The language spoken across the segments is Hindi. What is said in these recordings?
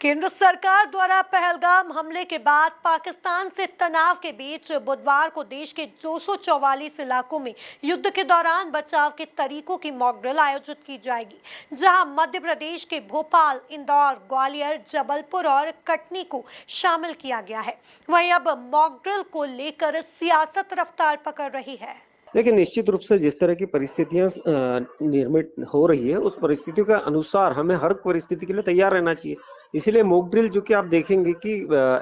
केंद्र सरकार द्वारा पहलगाम हमले के बाद पाकिस्तान से तनाव के बीच बुधवार को देश के 244 इलाकों में युद्ध के दौरान बचाव के तरीकों की मॉक ड्रिल आयोजित की जाएगी, जहां मध्य प्रदेश के भोपाल, इंदौर, ग्वालियर, जबलपुर और कटनी को शामिल किया गया है। वहीं अब मॉक ड्रिल को लेकर सियासत रफ्तार पकड़ रही है। लेकिन निश्चित रूप से जिस तरह की परिस्थितियां निर्मित हो रही है, उस परिस्थितियों के अनुसार हमें हर परिस्थिति के लिए तैयार रहना चाहिए। इसीलिए मॉक ड्रिल, जो कि आप देखेंगे कि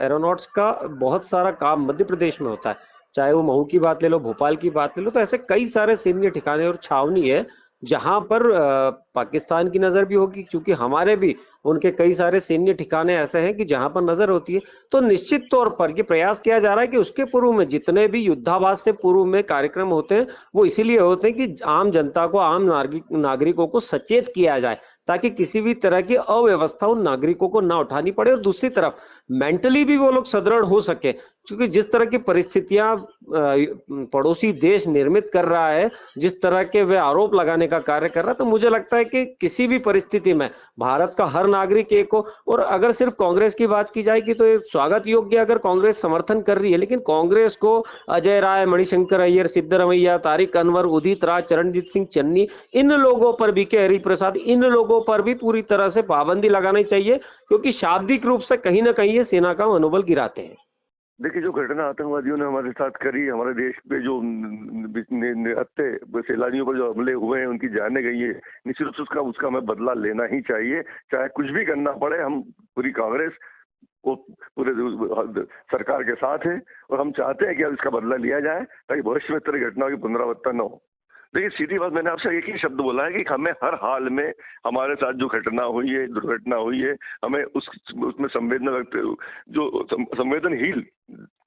एरोनॉट्स का बहुत सारा काम मध्य प्रदेश में होता है, चाहे वो महू की बात ले लो, भोपाल की बात ले लो, तो ऐसे कई सारे सैन्य ठिकाने और छावनी है जहां पर पाकिस्तान की नजर भी होगी, क्योंकि हमारे भी उनके कई सारे सैन्य ठिकाने ऐसे हैं कि जहां पर नजर होती है। तो निश्चित तौर पर ये प्रयास किया जा रहा है कि उसके पूर्व में जितने भी युद्धाभास से पूर्व में कार्यक्रम होते हैं, वो इसीलिए होते हैं कि आम जनता को, आम नागरिकों को सचेत किया जाए, ताकि किसी भी तरह की अव्यवस्था उन नागरिकों को ना उठानी पड़े, और दूसरी तरफ मेंटली भी वो लोग सुदृढ़ हो सके। क्योंकि जिस तरह की परिस्थितियां पड़ोसी देश निर्मित कर रहा है, जिस तरह के वे आरोप लगाने का कार्य कर रहा है, तो मुझे लगता है कि किसी भी परिस्थिति में भारत का हर नागरिक एक हो। और अगर सिर्फ कांग्रेस की बात की जाएगी तो ये स्वागत योग्य, अगर कांग्रेस समर्थन कर रही है, लेकिन कांग्रेस को अजय राय, मणिशंकर अय्यर, सिद्धरमैया, तारिक अनवर, उदित राज, चरणजीत सिंह चन्नी, इन लोगों पर, बीके हरिप्रसाद, इन लोगों पर भी पूरी तरह से पाबंदी लगानी चाहिए, क्योंकि शाब्दिक रूप से कहीं ना कहीं ये सेना का मनोबल गिराते हैं। देखिए, जो घटना आतंकवादियों ने हमारे साथ करी, हमारे देश पे जो सैलानियों पर जो हमले हुए हैं, उनकी जाने गई है, निश्चित रूप से उसका हमें बदला लेना ही चाहिए, चाहे कुछ भी करना पड़े। हम पूरी कांग्रेस वो पूरे सरकार के साथ है और हम चाहते हैं कि अब इसका बदला लिया जाए, ताकि भविष्य में इस तरह घटनाओं की पुनरावृत्ति न हो। देखिए, सीधी बात, मैंने आपसे एक ही शब्द बोला है कि हमें हर हाल में हमारे साथ जो घटना हुई है, दुर्घटना हुई है, हमें उसमें जो संवेदनहीन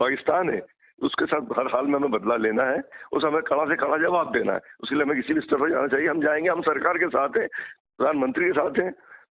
पाकिस्तान है, उसके साथ हर हाल में हमें बदला लेना है, उस हमें कड़ा से कड़ा जवाब देना है। उसके लिए हमें किसी भी स्तर पर जाना चाहिए। हम जाएंगे, हम सरकार के साथ हैं, प्रधानमंत्री के साथ हैं,